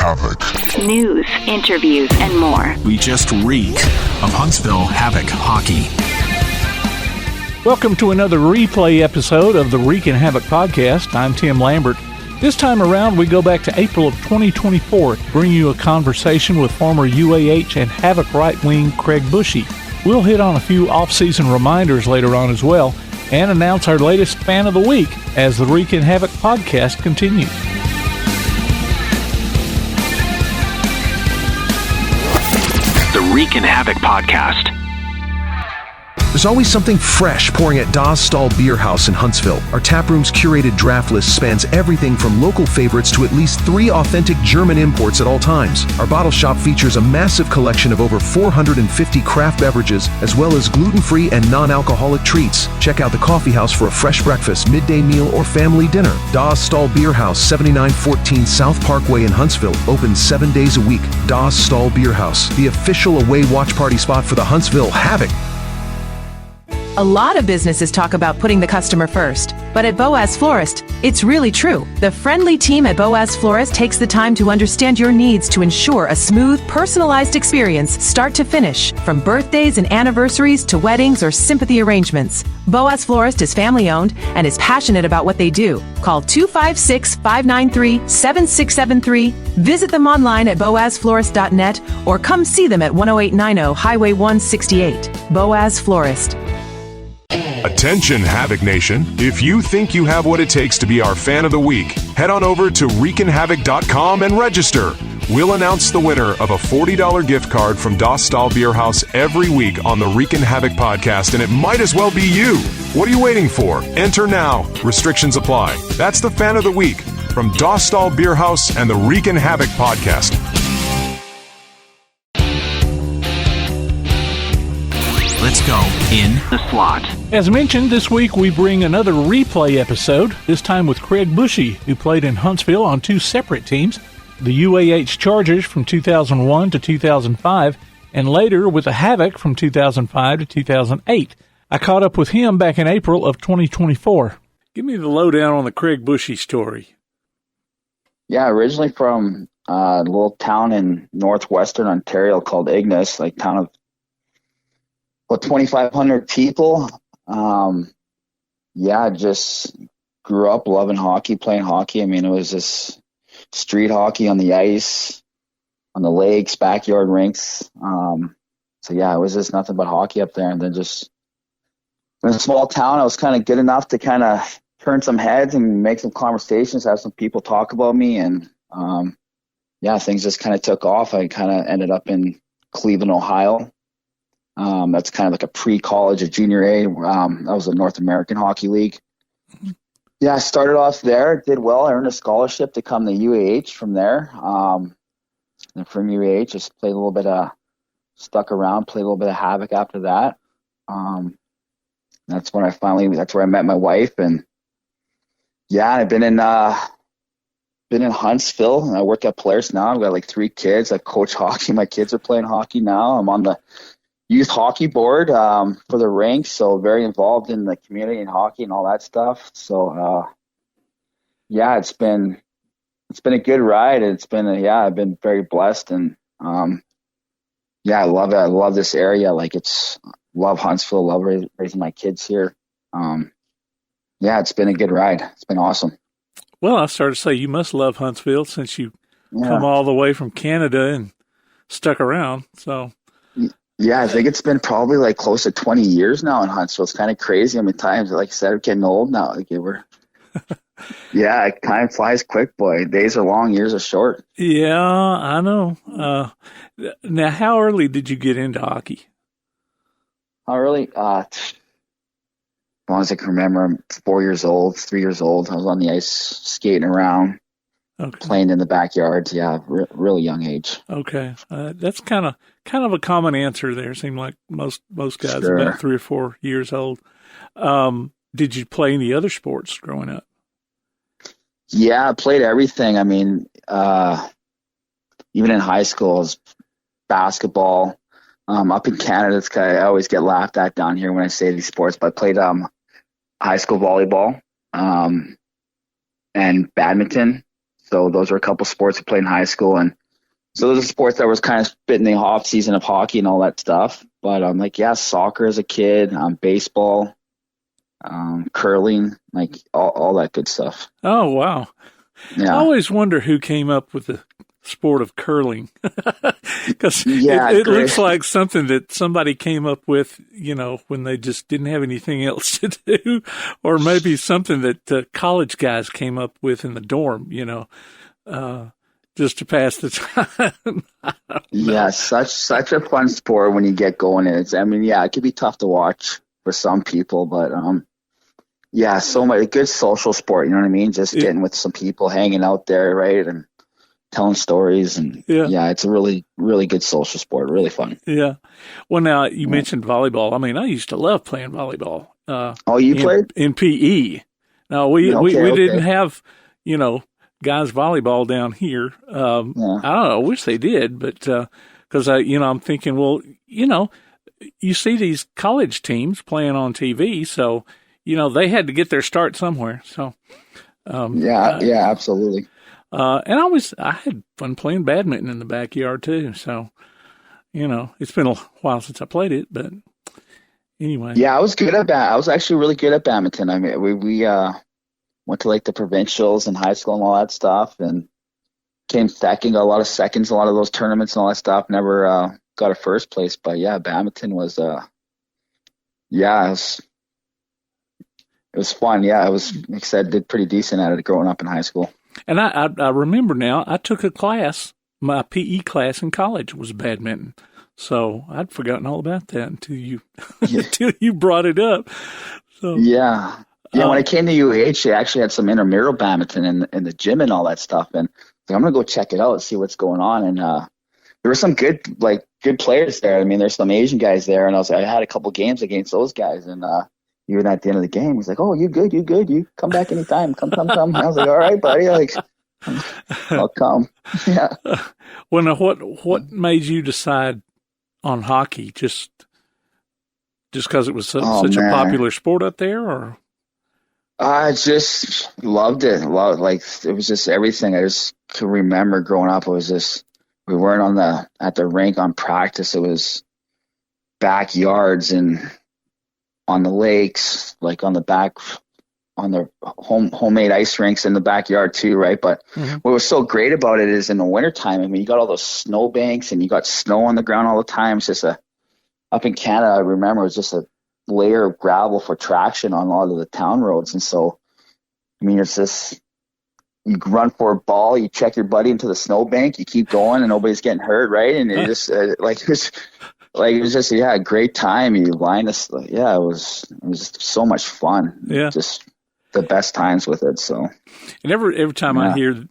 Havoc. News, interviews, and more. We just reek of Huntsville Havoc hockey. Welcome to another replay episode of the Reekin Havoc podcast. I'm Tim Lambert. This time around, we go back to April of 2024 to bring you a conversation with former UAH and Havoc right wing Craig Bushey. We'll hit on a few off-season reminders later on as well, and announce our latest fan of the week as the Reekin Havoc podcast continues. The Reekin Havoc podcast. There's always something fresh pouring at Das Stall Beer House in Huntsville. Our taproom's curated draft list spans everything from local favorites to at least 3 authentic German imports at all times. Our bottle shop features a massive collection of over 450 craft beverages, as well as gluten-free and non-alcoholic treats. Check out the coffee house for a fresh breakfast, midday meal, or family dinner. Das Stall Beer House, 7914 South Parkway in Huntsville, open 7 days a week. Das Stall Beer House, the official away watch party spot for the Huntsville Havoc. A lot of businesses talk about putting the customer first, but at Boaz Florist, it's really true. The friendly team at Boaz Florist takes the time to understand your needs to ensure a smooth, personalized experience start to finish, from birthdays and anniversaries to weddings or sympathy arrangements. Boaz Florist is family-owned and is passionate about what they do. Call 256-593-7673, visit them online at boazflorist.net, or come see them at 10890 Highway 168. Boaz Florist. Attention, Havoc Nation. If you think you have what it takes to be our fan of the week, head on over to ReekinHavoc.com and register. We'll announce the winner of a $40 gift card from Das Stall Beer House every week on the Reekin Havoc podcast, and it might as well be you. What are you waiting for? Enter now. Restrictions apply. That's the fan of the week from Das Stall Beer House and the Reekin Havoc podcast. Let's go in the slot. As mentioned, this week we bring another replay episode, this time with Craig Bushey, who played in Huntsville on 2 separate teams, the UAH Chargers from 2001 to 2005, and later with the Havoc from 2005 to 2008. I caught up with him back in April of 2024. Give me the lowdown on the Craig Bushey story. Yeah, originally from a little town in northwestern Ontario called Ignis, like town of 2,500 people. Just grew up loving hockey, playing hockey. I mean, it was just street hockey on the ice, on the lakes, backyard rinks. It was just nothing but hockey up there. And then just in a small town, I was kind of good enough to kind of turn some heads and make some conversations, have some people talk about me. And things just kind of took off. I kind of ended up in Cleveland, Ohio. That's kind of like a pre-college, a junior A. That was a North American Hockey League. Yeah, I started off there, did well. I earned a scholarship to come to UAH from there. And from UAH, just played a little bit stuck around, played a little bit of Havoc after that. That's where I met my wife. And yeah, I've been in Huntsville, and I work at Polaris now. I've got like 3 kids. I coach hockey. My kids are playing hockey now. I'm on the youth hockey board for the rinks, so very involved in the community and hockey and all that stuff. So it's been a good ride. I've been very blessed, and I love it. I love this area. Love Huntsville, love raising my kids here. It's been a good ride. It's been awesome. Well, I started to say you must love Huntsville since you come all the way from Canada and stuck around. So yeah, I think it's been probably like close to 20 years now in Huntsville. It's kind of crazy how many times, like I said, we're getting old now. Time flies quick, boy. Days are long, years are short. Yeah, I know. Now, how early did you get into hockey? How early? As long as I can remember, I'm 4 years old, 3 years old. I was on the ice skating around. Okay. Playing in the backyard, really young age. Okay, that's kind of a common answer there. Seemed like most guys about 3 or 4 years old. Did you play any other sports growing up? Yeah, I played everything. I mean, even in high school, it was basketball. Up in Canada, I always get laughed at down here when I say these sports, but I played high school volleyball and badminton. So those were a couple sports we played in high school, and so those are sports that was kind of spitting the off season of hockey and all that stuff. But I'm like, yeah, soccer as a kid, baseball, curling, like all that good stuff. Oh, wow. Yeah. I always wonder who came up with the sport of curling, because Yeah, it great. looks like something that somebody came up with, when they just didn't have anything else to do, or maybe something that college guys came up with in the dorm, just to pass the time. Yeah, such a fun sport when you get going. And it could be tough to watch for some people, but yeah, so much good social sport. You know what I mean? Just getting with some people, hanging out there, right, and telling stories, and it's a really, really good social sport. Really fun. Yeah. Well, now you mentioned volleyball. I mean, I used to love playing volleyball. You played in PE? No, we didn't have guys volleyball down here. I don't know. I wish they did, but because I'm thinking, well, you see these college teams playing on TV, so they had to get their start somewhere. So absolutely. And I had fun playing badminton in the backyard too. So it's been a while since I played it, but anyway. Yeah, I was good at I was actually really good at badminton. I mean, we went to like the provincials in high school and all that stuff, and came second, got a lot of seconds, a lot of those tournaments and all that stuff. Never got a first place, but yeah, badminton was it was fun. Yeah, I was, like I said, did pretty decent at it growing up in high school. And I remember now, I took a class, my PE class in college was badminton. So I'd forgotten all about that until you brought it up. So yeah. When I came to UH, they actually had some intramural badminton in the gym and all that stuff. And so I'm going to go check it out and see what's going on. And there were some good players there. I mean, there's some Asian guys there. And I had a couple games against those guys. And even at the end of the game, he's like, "Oh, you good. You come back anytime. Come." And I was like, "All right, buddy. Like, I'll come." Yeah. Well, now, what made you decide on hockey? Just because it was such a popular sport up there, or? I just loved it. It was just everything. I just could remember growing up. It was just, we weren't at the rink on practice. It was backyards and on the lakes, like on the homemade ice rinks in the backyard too, right? But what was so great about it is in the wintertime, I mean, you got all those snow banks and you got snow on the ground all the time. It's just up in Canada, I remember it was just a layer of gravel for traction on a lot of the town roads. And so, I mean, it's just, you run for a ball, you check your buddy into the snowbank, you keep going and nobody's getting hurt, right? And it just it was just a great time. You line us, it was just so much fun. Yeah, just the best times with it. So, and every time I hear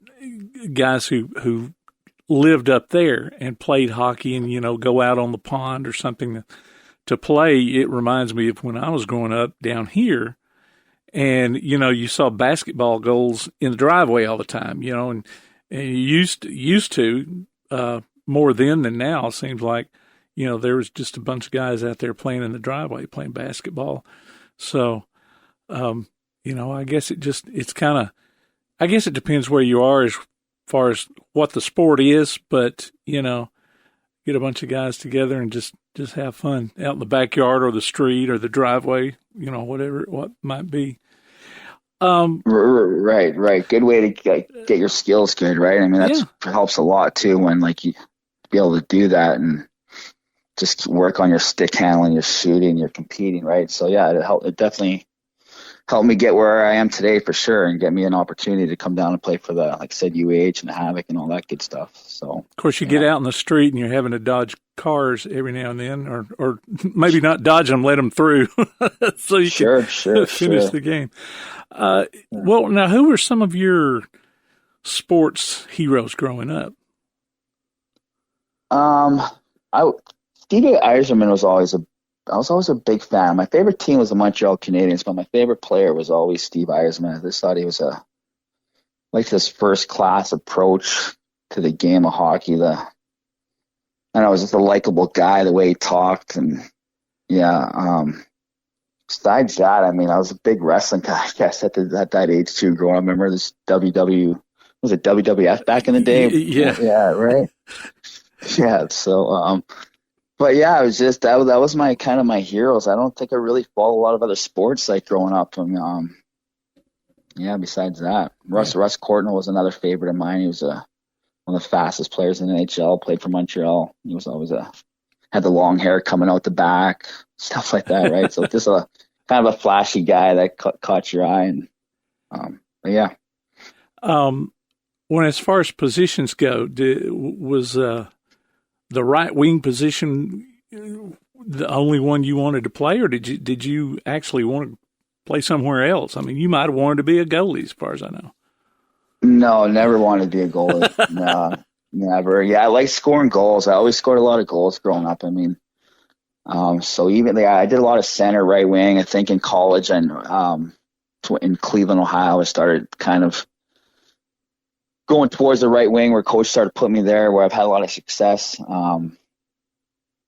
guys who lived up there and played hockey and go out on the pond or something to play, it reminds me of when I was growing up down here, and you saw basketball goals in the driveway all the time, and you used to more then than now. It seems like there was just a bunch of guys out there playing in the driveway playing basketball. So I guess I guess it depends where you are as far as what the sport is, but get a bunch of guys together and just have fun out in the backyard or the street or the driveway, whatever what might be. Right. Good way to get your skills good, right? I mean, that helps a lot too when you be able to do that and just work on your stick handling, your shooting, your competing, right? So yeah, it definitely helped me get where I am today for sure, and get me an opportunity to come down and play for like I said, UAH and the Havoc and all that good stuff. So of course you get out in the street and you're having to dodge cars every now and then, or maybe not dodge them, let them through, so you can finish the game. Well, now who were some of your sports heroes growing up? Stevie Yzerman I was always a big fan. My favorite team was the Montreal Canadiens, but my favorite player was always Steve Yzerman. I just thought he was this first class approach to the game of hockey. And I was just a likable guy, the way he talked, and besides that, I mean, I was a big wrestling guy, I guess, at that age too. Growing up, I remember this was it WWF back in the day? Yeah, right. Yeah. So, but yeah, it was just that was my kind of my heroes. I don't think I really followed a lot of other sports like growing up. And yeah, besides that, Russ Courtnall was another favorite of mine. He was one of the fastest players in the NHL. Played for Montreal. He was always had the long hair coming out the back, stuff like that, right? So just a kind of a flashy guy that caught your eye. And but yeah. When as far as positions go, was the right wing position the only one you wanted to play, or did you actually want to play somewhere else? I mean, you might have wanted to be a goalie, as far as I know. No, never wanted to be a goalie. No, never. Yeah, I like scoring goals. I always scored a lot of goals growing up. I mean, so even I did a lot of center, right wing. I think in college and in Cleveland, Ohio, I started kind of going towards the right wing, where coach started putting me there, where I've had a lot of success.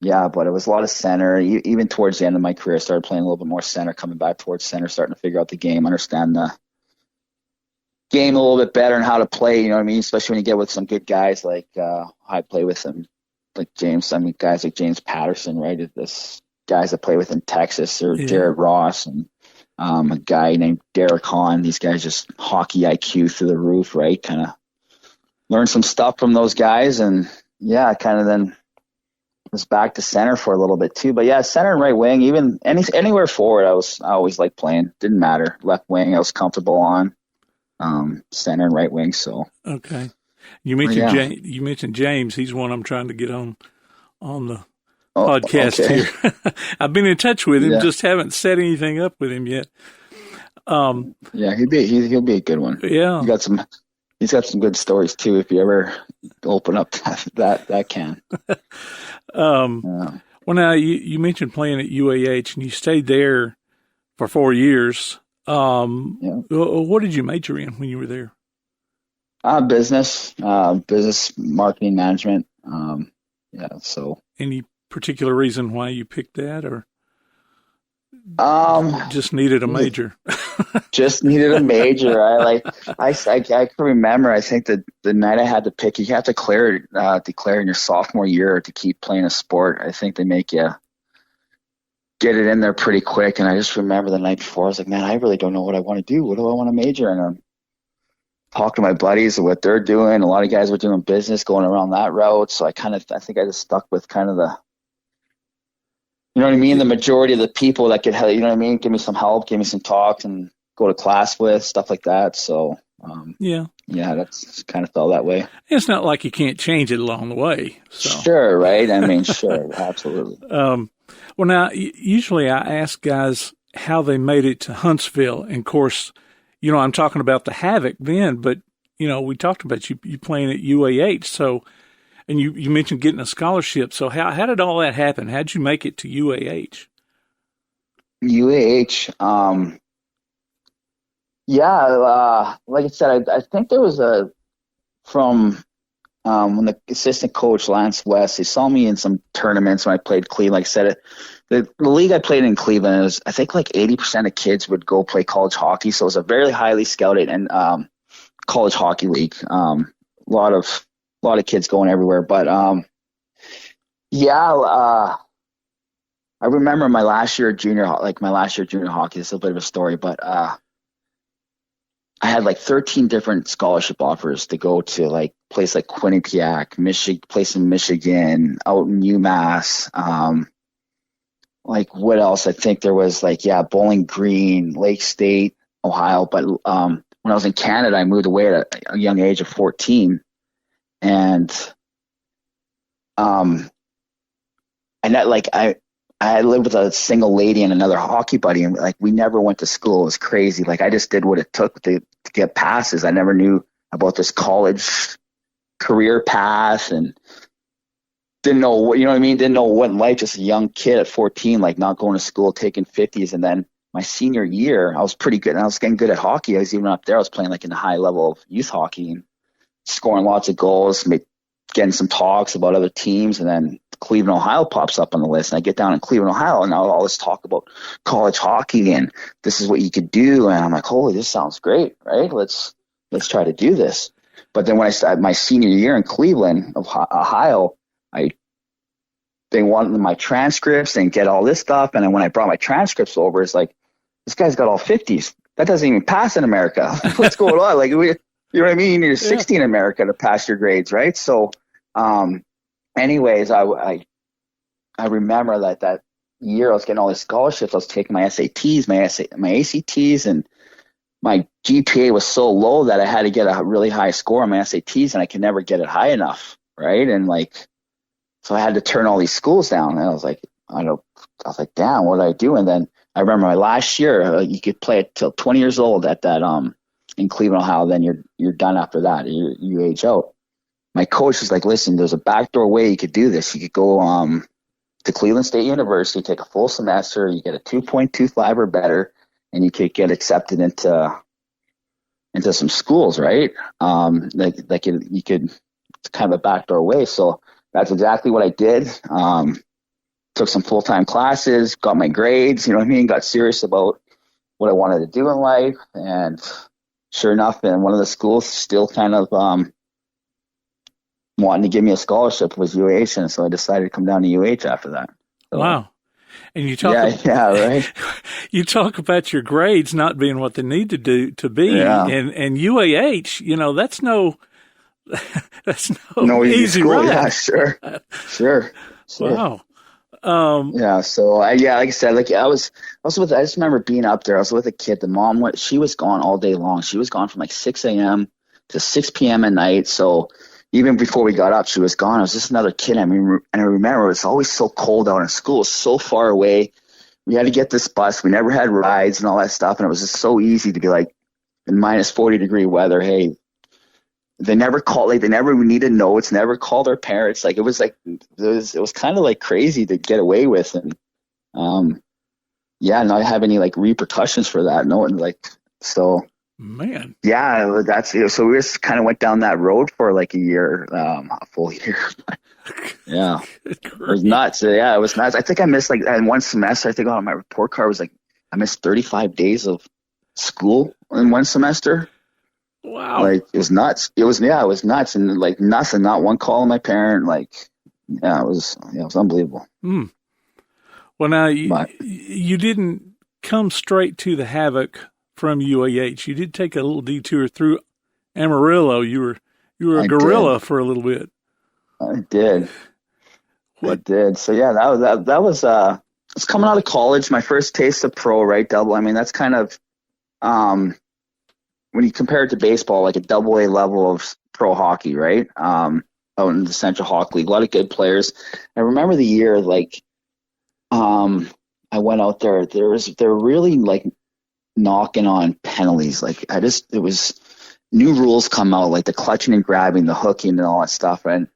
Yeah, but it was a lot of center. Even towards the end of my career, I started playing a little bit more center, coming back towards center, starting to figure out the game, understand the game a little bit better and how to play, you know what I mean? Especially when you get with some good guys like I play with them, like James. I mean, guys like James Patterson, right? This guys that play with in Texas, or Jared Ross, and a guy named Derek Hahn. These guys just hockey IQ through the roof, right? Kind of learned some stuff from those guys, and yeah, kind of then was back to center for a little bit too. But yeah, center and right wing, even anywhere forward, I always liked playing. Didn't matter. Left wing, I was comfortable on. Center and right wing. So okay, you mentioned you mentioned James. He's one I'm trying to get on the podcast here. I've been in touch with him, just haven't set anything up with him yet. Yeah, he'll be a good one. Yeah, he's got some good stories too. If you ever open up that can. Well, now you mentioned playing at UAH, and you stayed there for 4 years. What did you major in when you were there? Business marketing management. So any particular reason why you picked that, or just needed a major? Just needed a major. I can remember. I think that the night I had to pick, you have to declare in your sophomore year to keep playing a sport. I think they make you get it in there pretty quick. And I just remember the night before, I was like, man, I really don't know what I want to do. What do I want to major in? And talk to my buddies of what they're doing. A lot of guys were doing business, going around that route. So I think I just stuck with kind of the, you know what I mean? The majority of the people that could, you know what I mean? Give me some help, give me some talks, and go to class with, stuff like that. So, yeah, that's kind of felt that way. It's not like you can't change it along the way. So. Sure, right? I mean, sure, absolutely. Well, now, usually I ask guys how they made it to Huntsville. And, of course, you know, I'm talking about the Havoc then, but, you know, we talked about you playing at UAH. So, and you mentioned getting a scholarship. So how did all that happen? How did you make it to UAH? UAH, like I said, I think there was when the assistant coach, Lance West, he saw me in some tournaments when I played Cleveland. Like I said, the league I played in Cleveland, was, I think like 80% of kids would go play college hockey. So it was a very highly scouted and college hockey league. A lot of kids going everywhere. But I remember my last year of junior hockey. This is a bit of a story, but I had like 13 different scholarship offers to go to like place like Quinnipiac, place in Michigan, out in UMass. Like what else? I think there was like, Bowling Green, Lake State, Ohio. But when I was in Canada, I moved away at a young age of 14. And I lived with a single lady and another hockey buddy, and like we never went to school. It was crazy. Like I just did what it took to get passes. I never knew about this college career path and didn't know what, you know what I mean? Didn't know what in life, just a young kid at 14, like not going to school, taking 50s. And then my senior year, I was pretty good, and I was getting good at hockey. I was even up there. I was playing like in the high level of youth hockey and scoring lots of goals, getting some talks about other teams. And then Cleveland, Ohio pops up on the list, and I get down in Cleveland, Ohio, and now all this talk about college hockey and this is what you could do. And I'm like, holy, this sounds great, right? Let's try to do this. But then when I started my senior year in Cleveland, Ohio, they wanted my transcripts and get all this stuff. And then when I brought my transcripts over, it's like, this guy's got all 50s. That doesn't even pass in America. What's going on? Like, you know what I mean? You're 60 in America to pass your grades, right? So, anyways, I remember that year I was getting all these scholarships. I was taking my SATs, my ACTs, and my GPA was so low that I had to get a really high score on my SATs, and I could never get it high enough, right? And so I had to turn all these schools down. And I was like, damn, what did I do? And then I remember my last year, you could play it till 20 years old at that in Cleveland, Ohio. Then you're done after that. You age out. My coach was like, listen, there's a backdoor way you could do this. You could go to Cleveland State University, take a full semester, you get a 2.25 or better, and you could get accepted into some schools, right? You could, it's kind of a backdoor way. So that's exactly what I did. Took some full-time classes, got my grades, you know what I mean? Got serious about what I wanted to do in life. And sure enough, in one of the schools still kind of wanting to give me a scholarship was UH. And so I decided to come down to UH after that. So, wow. And you talk, right. You talk about your grades not being what they need to be. Yeah. And UAH, you know, that's no easy school. ride. Yeah, sure. Wow. So like I said, like I just remember being up there. I was with a kid. The mom she was gone all day long. She was gone from like 6 a.m. to 6 p.m. at night. So even before we got up, she was gone. I was just another kid. I mean, and I remember it was always so cold out in school. It was so far away. We had to get this bus. We never had rides and all that stuff. And it was just so easy to be like in minus 40-degree weather. Hey, they never called, like they never needed notes, never called their parents. Like it was kind of like crazy to get away with. And, not have any like repercussions for that. No one so. Man. Yeah, that's it. So we just kind of went down that road for like a year, a full year. Yeah. It was nuts. Yeah, it was nuts. I think I missed like in one semester, I think on my report card was like, I missed 35 days of school in one semester. Wow. Like it was nuts. It was nuts. And like nothing, not one call on my parent. Like, it was unbelievable. Mm. Well, now you didn't come straight to the Havoc from UAH. You did take a little detour through Amarillo. You were a guerrilla for a little bit. I did. I did. So yeah, that was it's coming out of college, my first taste of pro, right? Double. I mean, that's kind of when you compare it to baseball, like a double A level of pro hockey, right? Out in the Central Hockey League, a lot of good players. I remember the year I went out there. They're really like knocking on penalties. Like it was new rules come out, like the clutching and grabbing, the hooking and all that stuff. And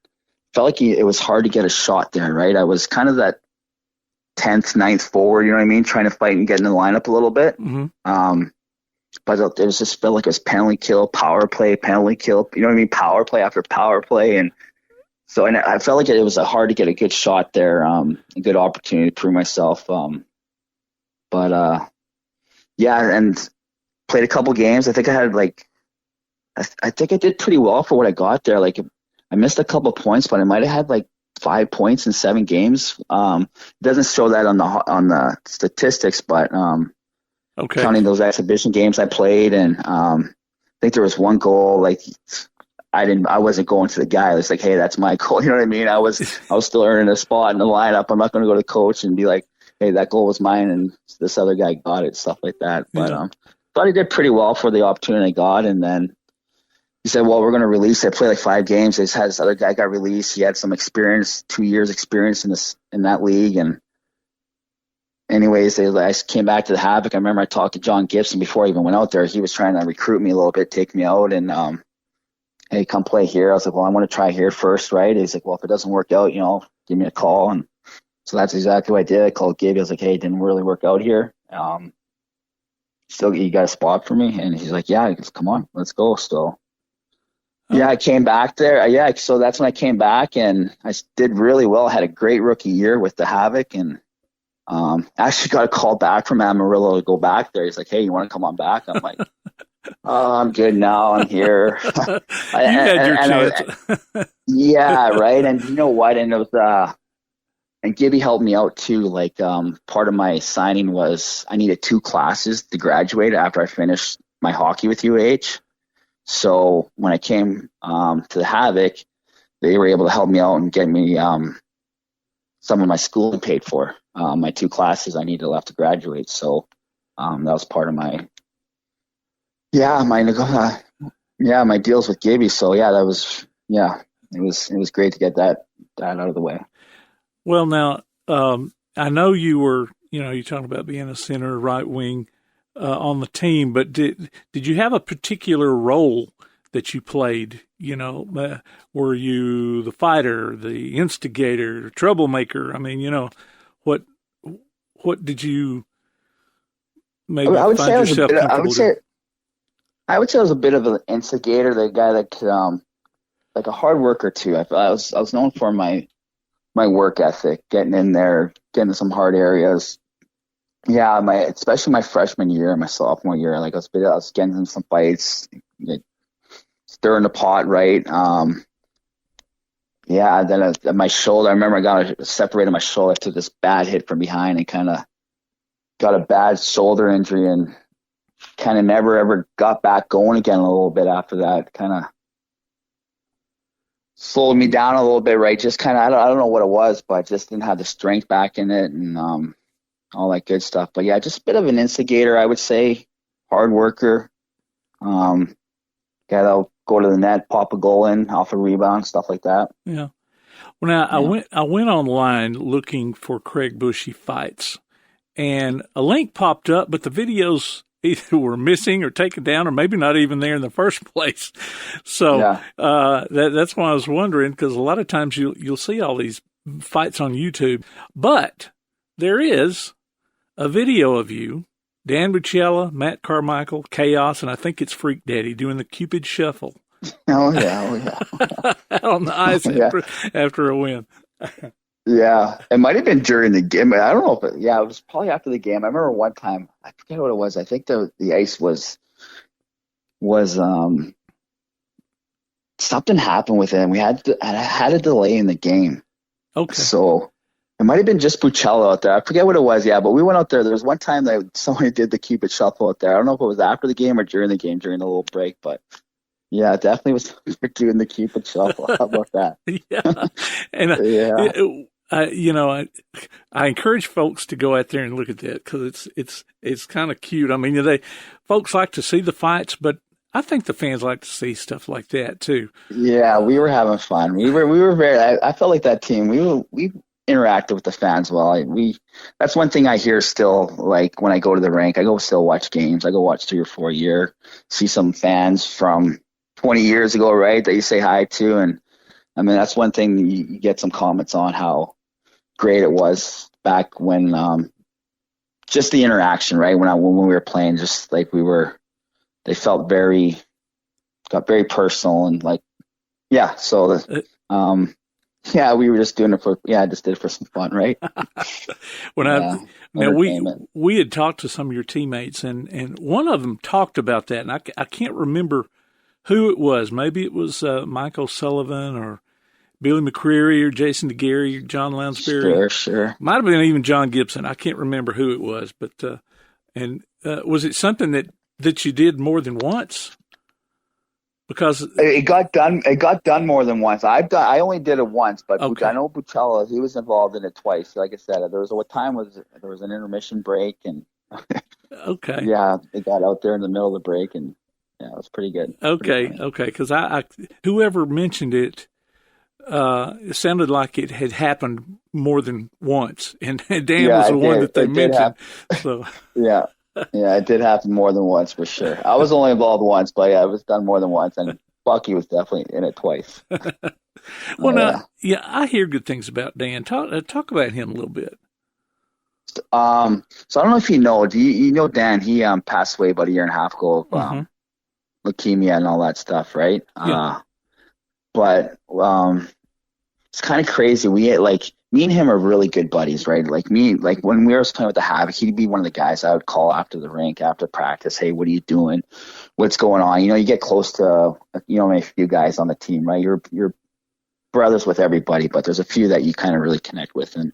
felt like it was hard to get a shot there, right? I was kind of that 10th, 9th forward, you know what I mean? Trying to fight and get in the lineup a little bit. Mm-hmm. But it was just felt like it was penalty kill, power play, penalty kill, you know what I mean? Power play after power play. And so, and I felt like it was hard to get a good shot there, a good opportunity to prove myself. And played a couple games. I think I had I think I did pretty well for what I got there. Like I missed a couple points, but I might have had like 5 points in 7 games. It doesn't show that on the statistics, but okay. Counting those exhibition games I played, and I think there was one goal. Like I wasn't going to the guy. It was like, hey, that's my goal. You know what I mean? I was still earning a spot in the lineup. I'm not going to go to the coach and be like, hey, that goal was mine, and this other guy got it, stuff like that. But thought I did pretty well for the opportunity I got, and then he said, well, we're going to release it. I played like 5 games. They just had this other guy got released. He had some experience, 2 years experience in that league. And anyways, I came back to the Havoc. I remember I talked to John Gibson before I even went out there. He was trying to recruit me a little bit, take me out, and hey, come play here. I was like, well, I want to try here first, right? He's like, well, if it doesn't work out, give me a call. And so that's exactly what I did. I called Gabe. I was like, hey, it didn't really work out here. Still, you got a spot for me? And he's like, yeah. He goes, come on, let's go. So yeah, I came back there. Yeah, so that's when I came back, and I did really well. I had a great rookie year with the Havoc, and actually got a call back from Amarillo to go back there. He's like, hey, you want to come on back? I'm like, I'm good now. I'm here. You had your chance. Yeah, right. And you know what? And it was, and Gibby helped me out too. Like, part of my signing was I needed 2 classes to graduate after I finished my hockey with UH. So when I came to the Havoc, they were able to help me out and get me some of my schooling paid for. My 2 classes I needed left to graduate. So that was part of my my deals with Gibby. So yeah, that was it was great to get that out of the way. Well, now, I know you were, you're talking about being a center, right wing on the team, but did you have a particular role that you played? Were you the fighter, the instigator, troublemaker? I mean, what did you maybe find yourself comfortable doing? I would say I was a bit of an instigator, the guy that like a hard worker too. I was known for my work ethic, getting in there, getting to some hard areas. Yeah, especially my freshman year, my sophomore year, like I was getting in some fights, like, stirring the pot, right? Then my shoulder, I remember I separated my shoulder. I took this bad hit from behind and kind of got a bad shoulder injury and kind of never ever got back going again a little bit after that. Kind of slowed me down a little bit, right? Just kind of, I don't know what it was, but I just didn't have the strength back in it and all that good stuff. But yeah, just a bit of an instigator, I would say. Hard worker. Guy that'll go to the net, pop a goal in, off a rebound, stuff like that. Yeah. Well, now I went online looking for Craig Bushey fights, and a link popped up, but the videos either were missing or taken down or maybe not even there in the first place. So that's why I was wondering, because a lot of times you'll see all these fights on YouTube, but there is a video of you, Dan Buchella, Matt Carmichael, Chaos, and I think it's Freak Daddy doing the Cupid Shuffle. Oh yeah. On the ice after a win. Yeah, it might have been during the game. I don't know if it was probably after the game. I remember one time, I forget what it was. I think the ice was something happened with it, and I had a delay in the game. Okay. So it might have been just Buchella out there. I forget what it was. Yeah, but we went out there. There was one time that somebody did the Cupid Shuffle out there. I don't know if it was after the game or during the game, during the little break, but yeah, it definitely was doing the Cupid Shuffle. How about that? Yeah, and I encourage folks to go out there and look at that because it's kind of cute. I mean, folks like to see the fights, but I think the fans like to see stuff like that too. Yeah, we were having fun. We were very. I felt like that team. We interacted with the fans well. That's one thing I hear still. Like when I go to the rink, I go still watch games. I go watch 3 or 4 a year. See some fans from 20 years ago, right? That you say hi to, and I mean that's one thing you get some comments on how great it was back when just the interaction, right? When we were playing, just like they felt got very personal and like, yeah. So we were just doing it I just did it for some fun, right? We had talked to some of your teammates and one of them talked about that, and I can't remember who it was. Maybe it was Michael Sullivan or Billy McCreary or Jason DeGarry or John Lounsbury. Sure. Might have been even John Gibson. I can't remember who it was, but was it something that you did more than once? Because it got done more than once. I only did it once, but okay. I know Buchella, he was involved in it twice. Like I said, there was an intermission break, and okay, yeah, they got out there in the middle of the break, and yeah, it was pretty good. Okay, because I whoever mentioned it. It sounded like it had happened more than once, and Dan was the one that they mentioned. So yeah, it did happen more than once for sure. I was only involved once, but yeah, it was done more than once, and Bucky was definitely in it twice. Well, I hear good things about Dan. Talk about him a little bit. So I don't know if you know. Do you know Dan? He passed away about a year and a half ago of leukemia and all that stuff, right? Yeah. But it's kind of crazy. me and him are really good buddies, right? Like when we were playing with the Havoc, he'd be one of the guys I would call after the rink, after practice. Hey, what are you doing? What's going on? You get close to, a few guys on the team, right? You're brothers with everybody, but there's a few that you kind of really connect with. And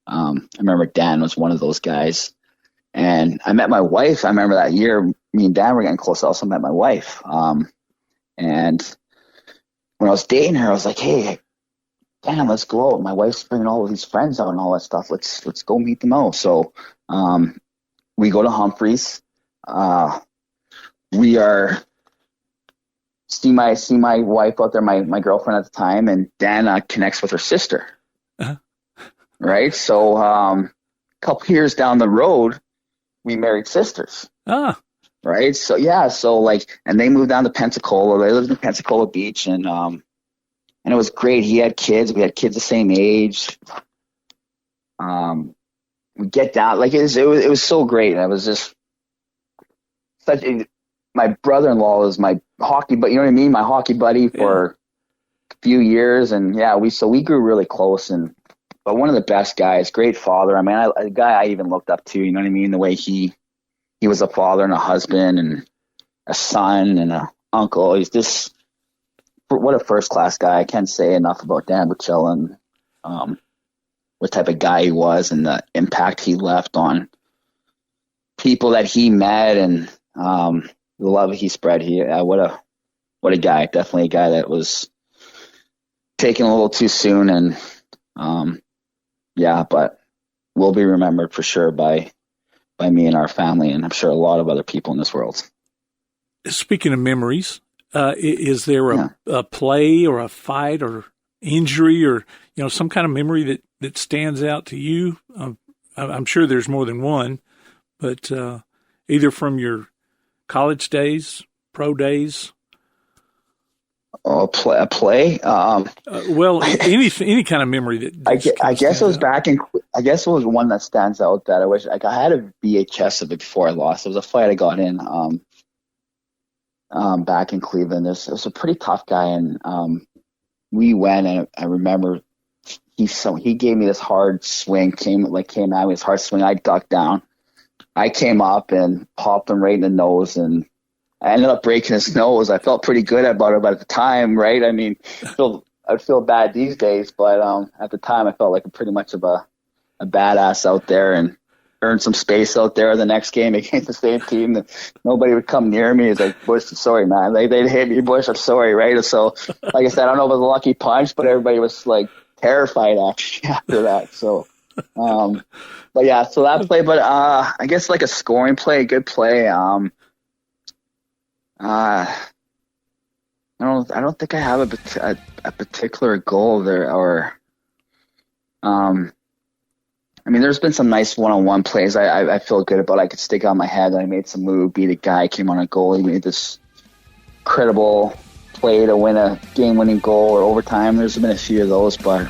I remember Dan was one of those guys. And I met my wife. I remember that year, me and Dan were getting close. I also met my wife. And when I was dating her, I was like, hey, Dan, let's go out. My wife's bringing all of these friends out and all that stuff. Let's go meet them out. So we go to Humphreys. We are see my wife out there, my girlfriend at the time, and Dan connects with her sister. Uh-huh. Right? So a couple years down the road, we married sisters. Ah. Right? So yeah, and they moved down to Pensacola. They lived in Pensacola Beach, and it was great. He had kids. We had kids the same age. We get down, it was so great. And it was just my brother-in-law was my hockey, but you know what I mean? My hockey buddy for a few years. And yeah, we grew really close, but one of the best guys, great father. I mean, a guy I even looked up to, you know what I mean? The way he was a father and a husband and a son and an uncle. He's just, what a first-class guy. I can't say enough about Dan Buchel and what type of guy he was and the impact he left on people that he met and the love he spread. What a guy. Definitely a guy that was taken a little too soon, and but will be remembered for sure by me and our family, and I'm sure a lot of other people in this world. Speaking of memories, is there a play or a fight or injury or some kind of memory that stands out to you? I'm sure there's more than one, but either from your college days, pro days. A play. Well, any kind of memory that I guess it was I guess it was one that stands out that I wish I had a VHS of it before I lost. It was a fight I got in back in Cleveland. It was a pretty tough guy, and we went, and I remember he gave me this hard swing, came at me this hard swing. I ducked down. I came up and popped him right in the nose, and I ended up breaking his nose. I felt pretty good about it, but at the time, right? I mean, I'd feel bad these days, but at the time, I felt like pretty much of a badass out there, and earned some space out there the next game against the same team. That nobody would come near me. It's like, Bush, I'm sorry, man. They'd hit me, Bush, I'm sorry, right? So, like I said, I don't know if it was a lucky punch, but everybody was terrified actually after that. So, but yeah, so that play. But I guess a scoring play, a good play. I don't think I have a particular goal there, or I mean, there's been some nice one-on-one plays I feel good about. I could stick out my head. I made some move, beat a guy, came on a goal. He made this incredible play to win a game-winning goal or overtime. There's been a few of those, but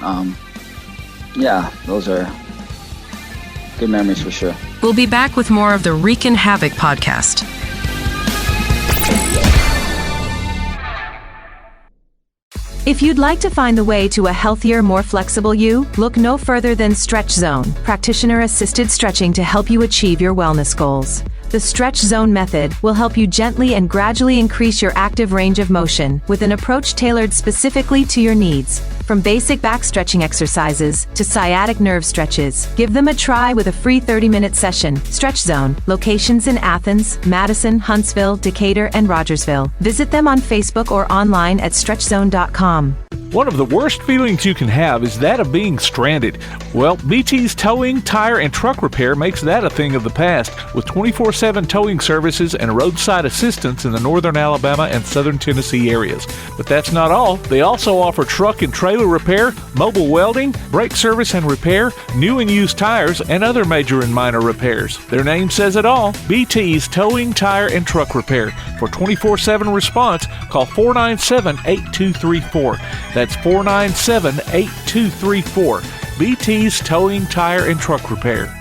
those are good memories for sure. We'll be back with more of the Reekin Havoc podcast. If you'd like to find the way to a healthier, more flexible you, look no further than Stretch Zone, practitioner-assisted stretching to help you achieve your wellness goals. The Stretch Zone method will help you gently and gradually increase your active range of motion with an approach tailored specifically to your needs. From basic back stretching exercises to sciatic nerve stretches, give them a try with a free 30-minute session. Stretch Zone, locations in Athens, Madison, Huntsville, Decatur, and Rogersville. Visit them on Facebook or online at stretchzone.com. One of the worst feelings you can have is that of being stranded. Well, BT's Towing, Tire, and Truck Repair makes that a thing of the past, with 24/7 towing services and roadside assistance in the northern Alabama and southern Tennessee areas. But that's not all. They also offer truck and trailer repair, mobile welding, brake service and repair, new and used tires, and other major and minor repairs. Their name says it all, BT's Towing, Tire, and Truck Repair. For 24/7 response, call 497-8234. That's 497-8234. BT's Towing, Tire, and Truck Repair.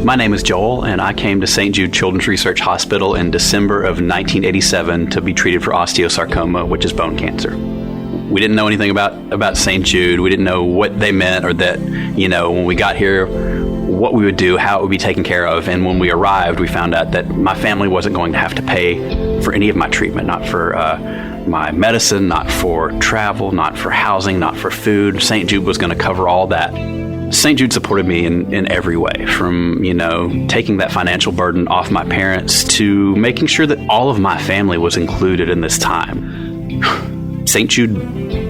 My name is Joel, and I came to St. Jude Children's Research Hospital in December of 1987 to be treated for osteosarcoma, which is bone cancer. We didn't know anything about St. Jude. We didn't know what they meant, or that, when we got here, what we would do, how it would be taken care of. And when we arrived, we found out that my family wasn't going to have to pay for any of my treatment, not for my medicine, not for travel, not for housing, not for food. St. Jude was going to cover all that. St. Jude supported me in every way, from, taking that financial burden off my parents to making sure that all of my family was included in this time. St. Jude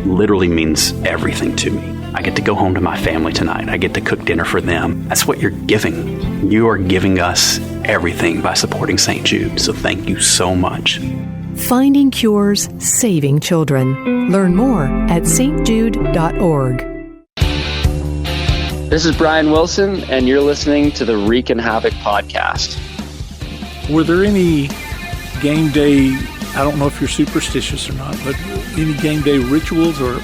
literally means everything to me. I get to go home to my family tonight. I get to cook dinner for them. That's what you're giving. You are giving us everything by supporting St. Jude. So thank you so much. Finding Cures, Saving Children. Learn more at stjude.org. This is Brian Wilson, and you're listening to the Reekin Havoc podcast. Were there any game day, I don't know if you're superstitious or not, but any game day rituals or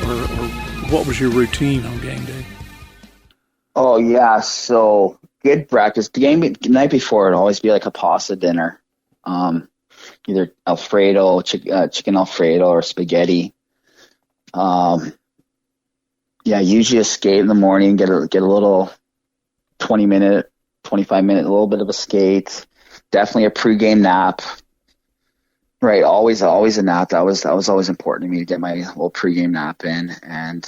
what was your routine on game day? Oh, yeah. So good practice. The night before, it'd always be like a pasta dinner. Either Alfredo, chicken Alfredo, or spaghetti. Yeah, usually a skate in the morning, get a little 20-minute, 25-minute, a little bit of a skate. Definitely a pregame nap. Right, always a nap. That was always important to me, to get my little pregame nap in. And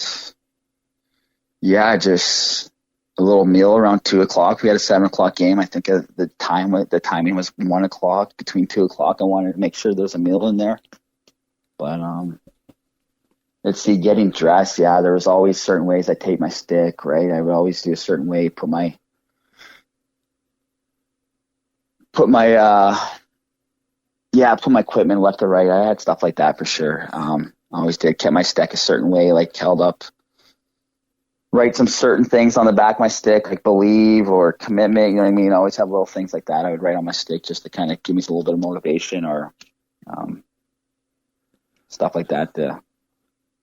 yeah, just a little meal around 2:00. We had a 7:00 game. I think the timing was 1:00, between 2:00. I wanted to make sure there was a meal in there. But let's see, getting dressed. Yeah, there was always certain ways I take my stick. Right, I would always do a certain way. Put my equipment left to right. I had stuff like that for sure. I always did. Kept my stick a certain way, like held up. Write some certain things on the back of my stick, like believe or commitment. You know what I mean? I always have little things like that I would write on my stick just to kind of give me a little bit of motivation, or stuff like that to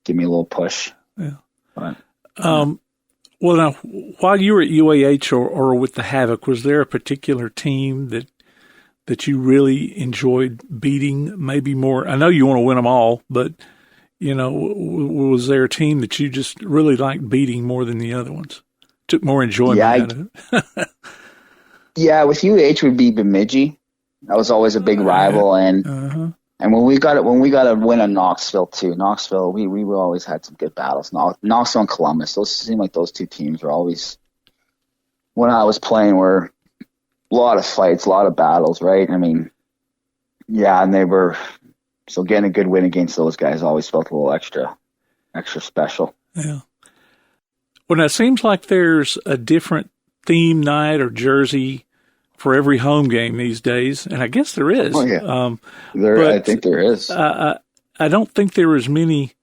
give me a little push. Yeah. But, well, now, while you were at UAH or with the Havoc, was there a particular team that you really enjoyed beating, maybe more? I know you want to win them all, but, was there a team that you just really liked beating more than the other ones? Took more enjoyment out of it? Yeah, with UAH would be Bemidji. That was always a big rival, and when we got to win at Knoxville too. Knoxville, we always had some good battles. Knoxville and Columbus, those seemed like those two teams were always, when I was playing, were a lot of fights, a lot of battles, right? I mean, yeah, and so getting a good win against those guys always felt a little extra special. Yeah. Well, now it seems like there's a different theme night or jersey for every home game these days, and I guess there is. Oh, yeah. I think there is. I don't think there was many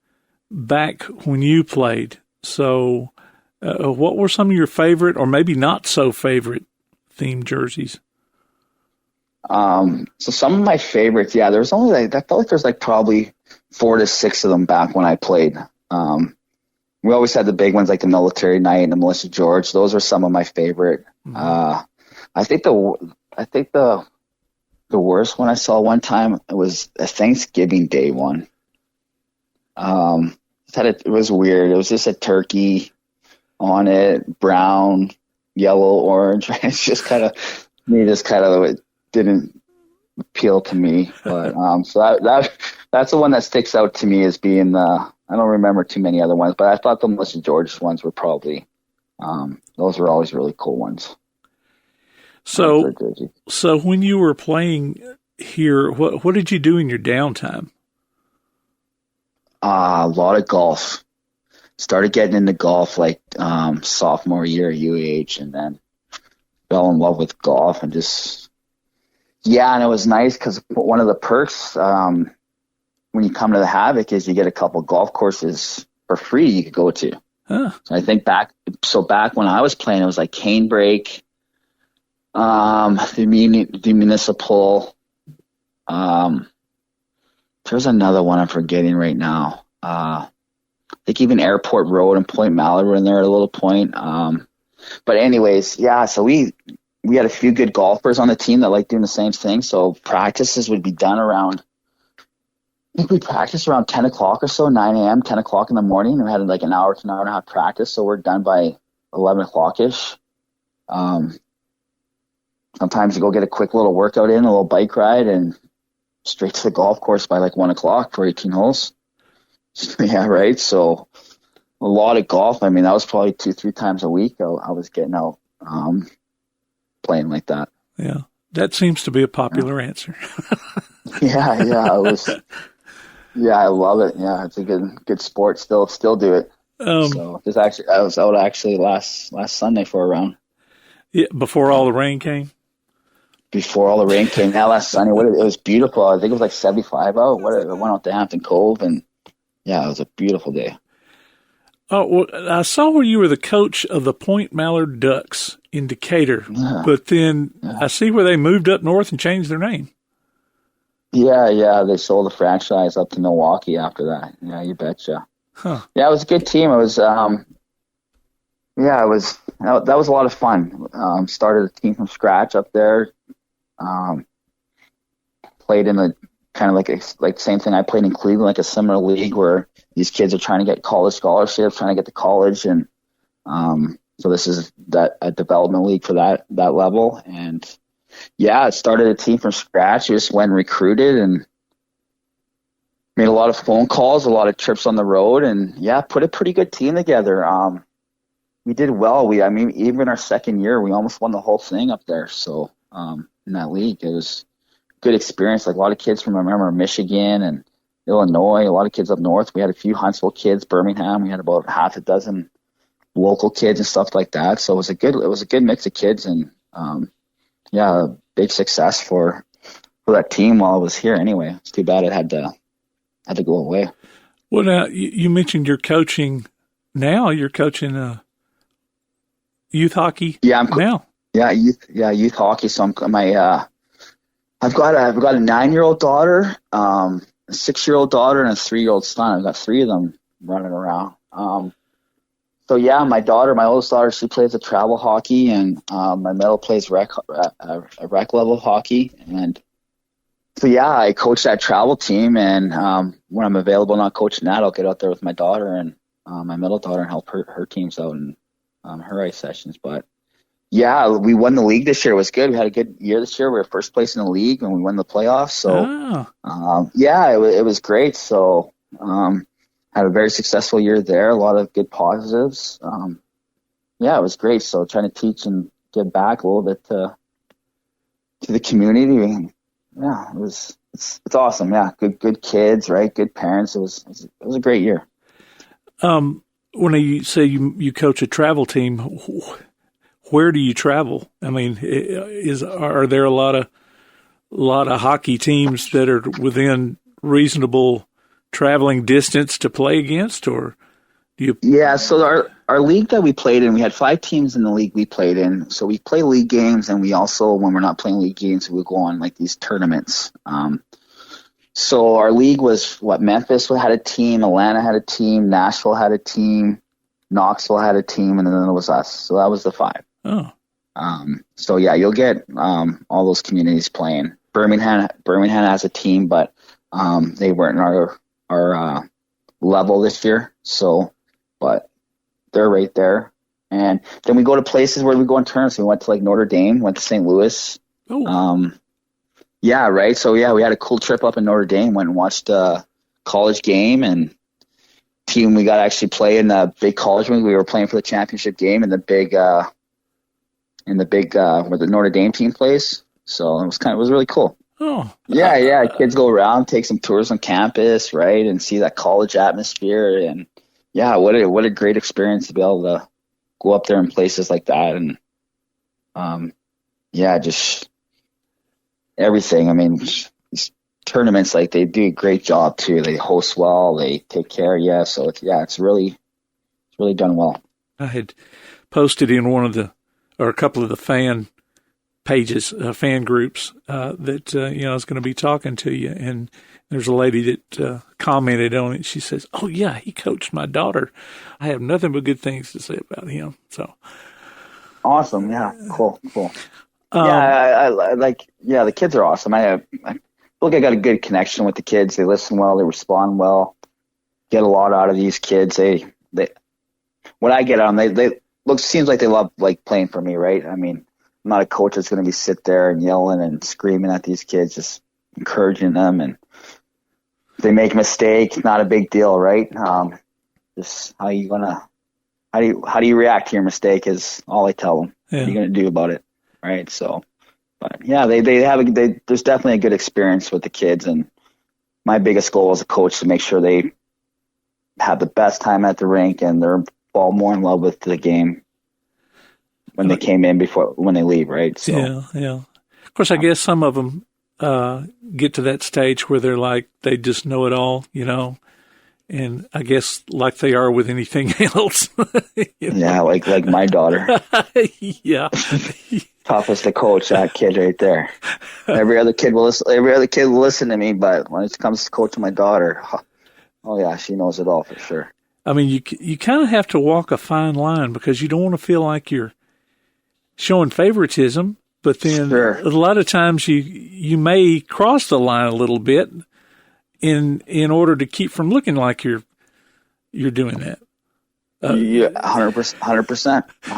back when you played. So what were some of your favorite, or maybe not so favorite, themed jerseys? So some of my favorites, yeah, there's only I felt like there's probably 4 to 6 of them back when I played. We always had the big ones like the Military Night and the Melissa George. Those were some of my favorite. Mm-hmm. I think the worst one I saw one time, it was a Thanksgiving Day one. It was weird. It was just a turkey on it, brown, yellow, orange. It's just it didn't appeal to me. But so that's the one that sticks out to me as being the. I don't remember too many other ones, but I thought the Melissa George ones were probably those were always really cool ones. So when you were playing here, what did you do in your downtime? A lot of golf. Started getting into golf sophomore year at UAH, and then fell in love with golf and just and it was nice because one of the perks when you come to the Havoc is you get a couple golf courses for free you could go to. Huh. So I think back when I was playing, it was like Canebrake, the Municipal. There's another one I'm forgetting right now. I think even Airport Road and Point Mallard were in there at a little point. But anyways, yeah, so we had a few good golfers on the team that liked doing the same thing. So practices would be done around think we practiced around 10 o'clock or so, 9 a.m., 10 o'clock in the morning. We had like an hour to an hour and a half practice, so we're done by 11 o'clock-ish. Sometimes you go get a quick little workout in, a little bike ride, and straight to the golf course by like 1 o'clock for 18 holes. Yeah, right. So a lot of golf. I mean, that was probably 2-3 times a week. I was getting out playing like that. Yeah, that seems to be a popular answer. Yeah, I was. Yeah, I love it. Yeah, it's a good sport. Still do it. So I was out actually last Sunday for a round. Yeah, before all the rain came. Before all the rain came, that last Sunday, it was beautiful. I think it was like 75 out. I went out to Hampton Cove, and yeah, it was a beautiful day. Oh, well, I saw where you were the coach of the Point Mallard Ducks in Decatur, but then I see where they moved up north and changed their name. Yeah, they sold the franchise up to Milwaukee after that. Yeah, you betcha. Huh. Yeah, it was a good team. It was, that was a lot of fun. Started a team from scratch up there. Played in a kind of like same thing I played in Cleveland, like a similar league where these kids are trying to get college scholarships, trying to get to college, and so this is a development league for that level. And yeah, it started a team from scratch. Just went and recruited and made a lot of phone calls, a lot of trips on the road, and yeah, put a pretty good team together. We did well. Even our second year, we almost won the whole thing up there. So in that league, it was a good experience. Like a lot of kids from, I remember, Michigan and Illinois, a lot of kids up north. We had a few Huntsville kids, Birmingham. We had about half a dozen local kids and stuff like that. So it was a good mix of kids, and a big success for that team while I was here. Anyway, it's too bad it had to go away. Well, now you mentioned you're coaching now. You're coaching youth hockey. Yeah, now. Yeah, youth hockey. So I've got a 9-year-old daughter, a 6-year-old daughter, and a 3-year-old son. I've got 3 of them running around. So yeah, my oldest daughter, she plays a travel hockey, and my middle plays rec level hockey. And so yeah, I coach that travel team, and when I'm available not coaching that, I'll get out there with my daughter and my middle daughter and help her teams out and her ice sessions. But yeah, we won the league this year. It was good. We had a good year this year. We were first place in the league and we won the playoffs. So it was great. So had a very successful year there. A lot of good positives. It was great. So trying to teach and give back a little bit to the community. Yeah, it's awesome. Yeah, good kids, right? Good parents. It was a great year. When you say you coach a travel team, where do you travel? I mean, are there a lot of hockey teams that are within reasonable traveling distance to play against, or do you? Yeah, so our league that we played in, we had 5 teams in the league we played in. So we play league games, and we also, when we're not playing league games, we go on like these tournaments. So our league was Memphis had a team, Atlanta had a team, Nashville had a team, Knoxville had a team, and then it was us. So that was the 5. Oh. So yeah, you'll get all those communities playing. Birmingham has a team, but they weren't our level this year. So, but they're right there. And then we go to places where we go on tournaments. We went to like Notre Dame, went to St. Louis. Oh. Yeah, right. So yeah, we had a cool trip up in Notre Dame. Went and watched a college game, and team we got to actually play in the big college league. We were playing for the championship game in the big where the Notre Dame team plays. So it was really cool. Oh. Yeah. Kids go around, take some tours on campus, right, and see that college atmosphere. And yeah, what a great experience to be able to go up there in places like that. And just everything. I mean, these tournaments, like, they do a great job too. They host well, they take care of you. So it's really done well. I had posted in a couple of the fan pages, fan groups, that, I was going to be talking to you. And there's a lady that commented on it. She says, "Oh yeah, he coached my daughter. I have nothing but good things to say about him." So awesome. Yeah. Cool. The kids are awesome. Those like I got a good connection with the kids. They listen well, they respond well, get a lot out of these kids. They when I get on, they seems like they love like playing for me, right? I mean, I'm not a coach that's going to be sit there and yelling and screaming at these kids, just encouraging them. And if they make a mistake, not a big deal, right? Just how do you react to your mistake is all I tell them. Yeah. What are you going to do about it, right? So, but yeah, there's definitely a good experience with the kids, and my biggest goal as a coach is to make sure they have the best time at the rink and they're all more in love with the game when they came in when they leave, right? So, yeah. Of course, I guess some of them get to that stage where they're like, they just know it all, and I guess like they are with anything else. Yeah, like my daughter. Yeah. Toughest to coach, that kid right there. Every other kid will listen to me, but when it comes to coaching my daughter, oh yeah, she knows it all for sure. I mean, you kind of have to walk a fine line because you don't want to feel like you're showing favoritism, but then sure. A lot of times you may cross the line a little bit in order to keep from looking like you're doing that. Yeah, 100%.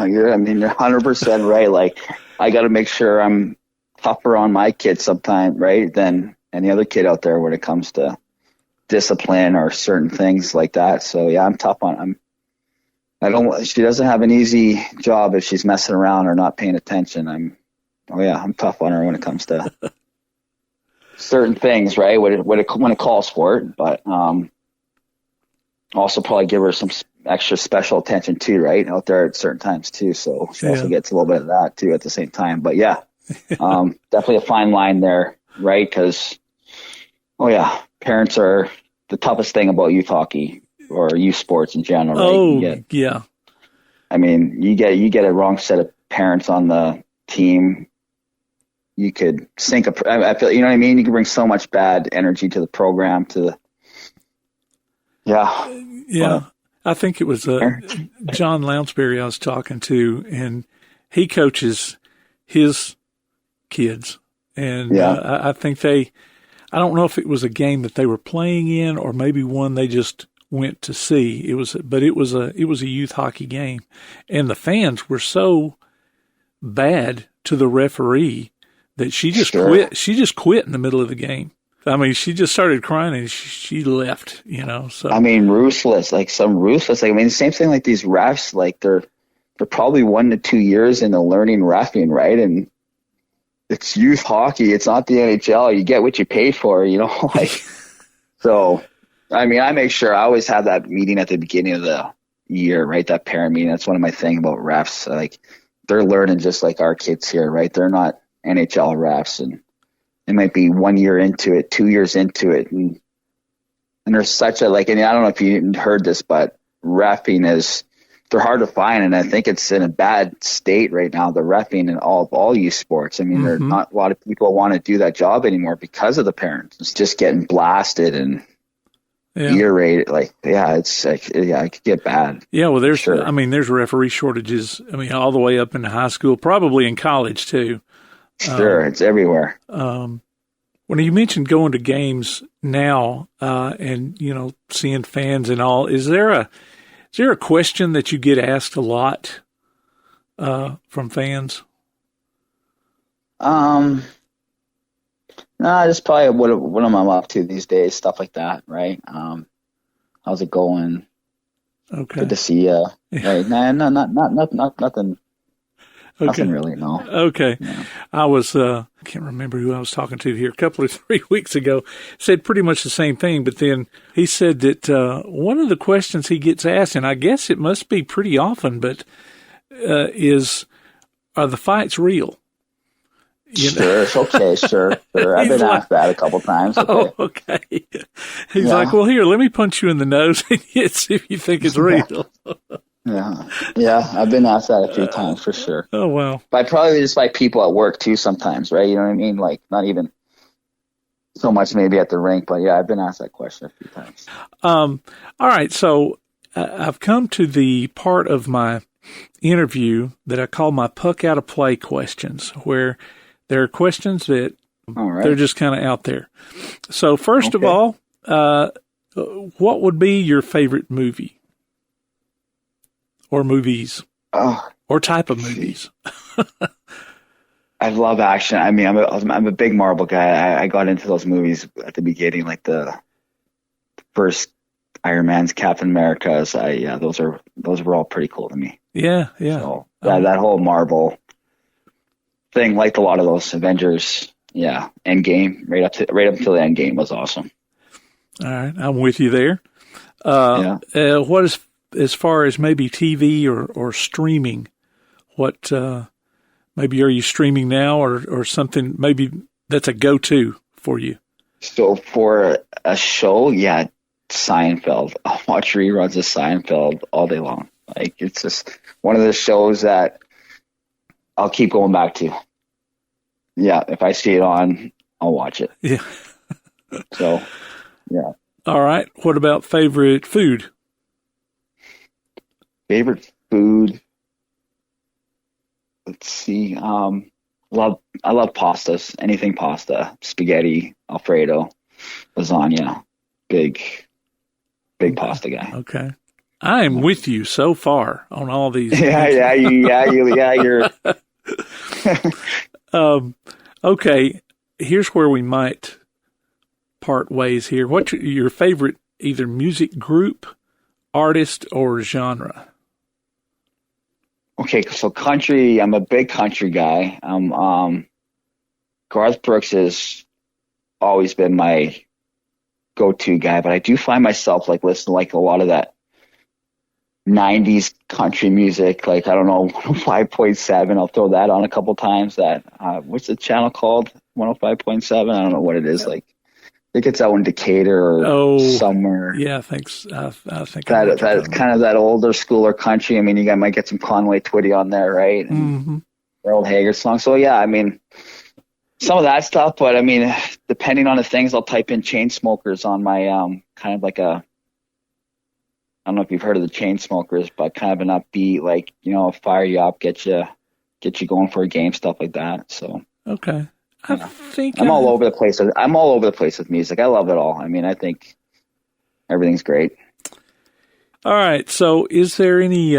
You're 100% right. Like, I got to make sure I'm tougher on my kid sometime, right, than any other kid out there when it comes to discipline or certain things like that. So yeah, I'm tough on. She doesn't have an easy job if she's messing around or not paying attention. I'm tough on her when it comes to certain things, right? When it calls for it, but also probably give her some extra special attention too, right? Out there at certain times too. So she also gets a little bit of that too at the same time. But yeah, definitely a fine line there, right? Because, parents are the toughest thing about youth hockey or youth sports in general. Right? Yeah. I mean, you get a wrong set of parents on the team, you could sink I feel, you know what I mean? You can bring so much bad energy to the program, Yeah. I think it was John Lounsbury I was talking to, and he coaches his kids. And I think I don't know if it was a game that they were playing in or maybe one they just went to see. It was a youth hockey game, and the fans were so bad to the referee that she just quit. She just quit in the middle of the game. I mean, she just started crying and she left, So I mean, ruthless. Like, the same thing. Like, these refs, like they're probably 1 to 2 years into learning reffing, right? And it's youth hockey. It's not the NHL. You get what you pay for, Like, so, I mean, I make sure I always have that meeting at the beginning of the year, right? That parent meeting. That's one of my things about refs. Like, they're learning just like our kids here, right? They're not NHL refs, and it might be 1 year into it, 2 years into it. And there's such and I don't know if you heard this, but reffing they're hard to find. And I think it's in a bad state right now, the reffing in all youth sports. I mean, there's not a lot of people want to do that job anymore because of the parents. It's just getting blasted and irritated. Like, it could get bad. Yeah. Well, there's referee shortages. I mean, all the way up into high school, probably in college too. Sure, it's everywhere. When you mentioned going to games now, and seeing fans and all, is there a question that you get asked a lot from fans? No, just probably what am I up to these days, stuff like that, right? How's it going? Okay, good to see you. Right? Nah, not nothing. Okay. Nothing really, no. Okay. Yeah. I was, I can't remember who I was talking to here a couple of 3 weeks ago, said pretty much the same thing, but then he said that one of the questions he gets asked, and I guess it must be pretty often, but are the fights real? Sure, it's okay, sure. I've been asked that a couple times. Okay. Oh, okay. He's like, well, here, let me punch you in the nose and see if you think it's real. Yeah, I've been asked that a few times for sure. Oh, wow. Probably just by people at work too sometimes, right? You know what I mean? Like, not even so much maybe at the rink, but yeah, I've been asked that question a few times. All right, so I've come to the part of my interview that I call my puck out of play questions, where there are questions that All right. They're just kind of out there. So first of all, what would be your favorite movie or movies or type of movies? I love action. I mean, I'm a big Marvel guy. I got into those movies at the beginning, like the first Iron Man's, Captain America's. Those were all pretty cool to me. Yeah. So that whole Marvel thing, liked a lot of those Avengers. Yeah, Endgame, right up until the Endgame was awesome. All right, I'm with you there. What is, as far as maybe TV or streaming? What maybe are you streaming now or something? Maybe that's a go-to for you. So for a show, Seinfeld. I'll watch reruns of Seinfeld all day long. Like, it's just one of the shows that I'll keep going back to. Yeah, if I see it on, I'll watch it. Yeah. So, yeah. All right. What about favorite food? Favorite food? Let's see. I love pastas. Anything pasta, spaghetti, Alfredo, lasagna. Big pasta guy. Okay. I am with you so far on all these. You're. Okay. Here's where we might part ways here. What's your favorite either music group, artist, or genre? Okay, so country. I'm a big country guy. Garth Brooks has always been my go-to guy, but I do find myself like listening to like a lot of that 90s country music, like, I don't know, 105.7. I'll throw that on a couple times. That what's the channel called? 105.7. I don't know what it is. Like, I think it's out in Decatur or somewhere. Yeah, I think that's kind of that older schooler country. I mean, you guys might get some Conway Twitty on there, right? And Earl Hager song. So yeah, I mean, some of that stuff. But I mean, depending on the things, I'll type in Chainsmokers on my kind of like a. I don't know if you've heard of the Chainsmokers, but kind of an upbeat, like, you know, fire you up, get you going for a game, stuff like that. So okay, I think I'm all over the place. I'm all over the place with music. I love it all. I mean, I think everything's great. All right. So, is there any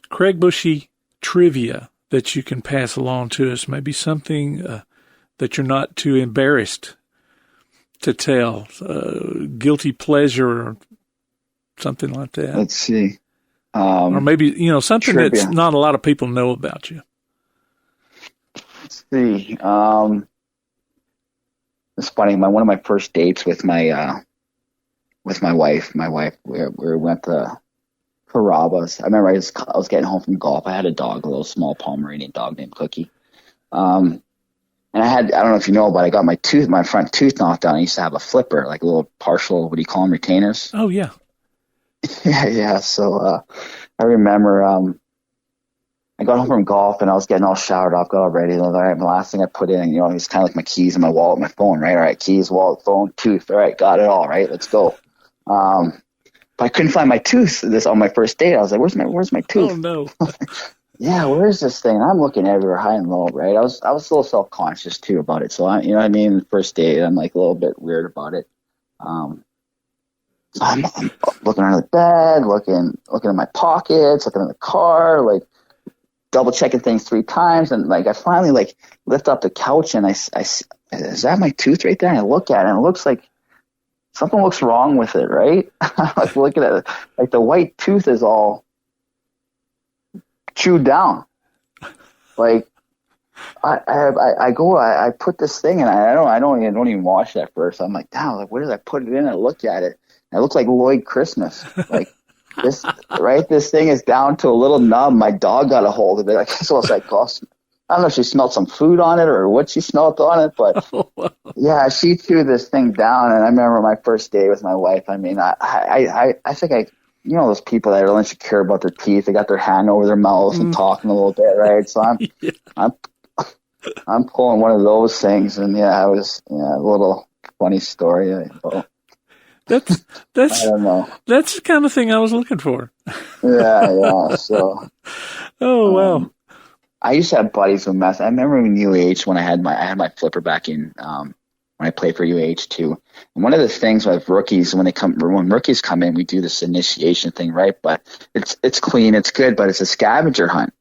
Craig Bushey trivia that you can pass along to us? Maybe something that you're not too embarrassed to tell, guilty pleasure, or something like that. Let's see. Or maybe, you know, something trivia. that's not a lot of people know about you. Let's see. It's funny. One of my first dates with my wife. We went to Carrabba's. I remember I was getting home from golf. I had a dog, a little small Pomeranian dog named Cookie. And I don't know if you know, but I got my front tooth knocked out. I used to have a flipper, like a little partial, what do you call them, retainers? Oh, yeah. Yeah. So I remember I got home from golf and I was getting all showered up, got all ready. And all right, the last thing I put in, you know, it's kind of like my keys and my wallet, my phone, right? All right, keys, wallet, phone, tooth. All right, got it all, right? Let's go. But I couldn't find my tooth. This on my first date. I was like, where's my tooth? Oh no. Yeah, where's this thing? I'm looking everywhere, high and low, right? I was a little self-conscious too about it. So you know what I mean? First date, I'm like a little bit weird about it. I'm looking under the bed, looking in my pockets, looking in the car, like double checking things 3 times, and like I finally like lift up the couch and I is that my tooth right there? And I look at it and it looks like something looks wrong with it, right? I'm like looking at it, like the white tooth is all chewed down. Like I put this thing in, I don't even wash it at first. I'm like, damn, like where did I put it in? I look at it. It looks like Lloyd Christmas. Like this, right? This thing is down to a little nub. My dog got a hold of it. I guess it was like, I don't know if she smelled some food on it or what she smelled on it, but yeah, she chewed this thing down. And I remember my first day with my wife. I mean, I think you know, those people that are insecure about their teeth, they got their hand over their mouth and talking a little bit, right? So I'm pulling one of those things, and yeah, it was a little funny story. That's I don't know. That's the kind of thing I was looking for. Yeah. So. Oh wow. I used to have buddies who mess. I remember in UH when I had my flipper back in when I played for UH too. And one of the things with rookies when rookies come in, we do this initiation thing, right? But it's clean, it's good, but it's a scavenger hunt.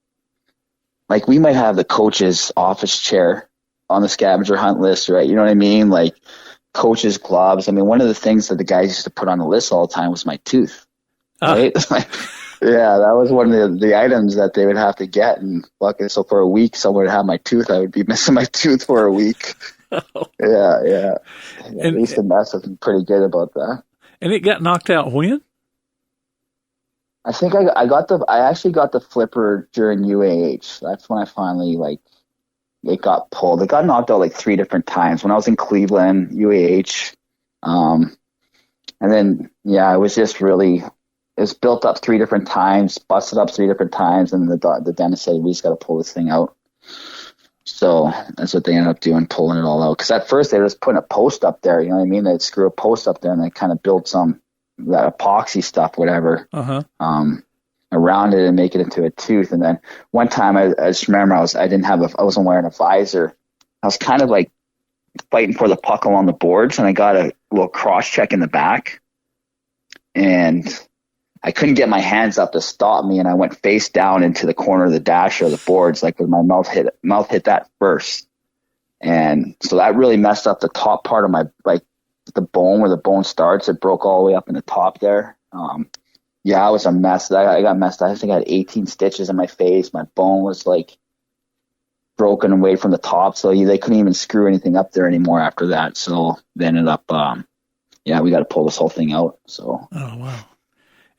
Like we might have the coach's office chair on the scavenger hunt list, right? You know what I mean? Like coach's gloves. I mean, one of the things that the guys used to put on the list all the time was my tooth, right? Yeah, that was one of the items that they would have to get. And so for a week, someone would have my tooth. I would be missing my tooth for a week. Yeah. They used to mess with me pretty good about that. And it got knocked out when? I think I actually got the flipper during UAH. That's when I finally it got pulled. It got knocked out like 3 different times when I was in Cleveland, UAH. And then, it was just really, it was built up 3 different times, busted up 3 different times. And the dentist said, we just got to pull this thing out. So that's what they ended up doing, pulling it all out. Because at first they were just putting a post up there, you know what I mean? They'd screw a post up there and they kind of build that epoxy stuff, whatever, around it and make it into a tooth. And then one time I just remember I wasn't wearing a visor. I was kind of like fighting for the puck along the boards, and I got a little cross check in the back, and I couldn't get my hands up to stop me, and I went face down into the corner of the dasher of the boards, like with my mouth hit that first. And so that really messed up the top part of my, like the bone where the bone starts. It broke all the way up in the top there. It was a mess. I got messed up. I think I had 18 stitches in my face. My bone was like broken away from the top, so they couldn't even screw anything up there anymore after that. So they ended up, we got to pull this whole thing out. So. Oh wow.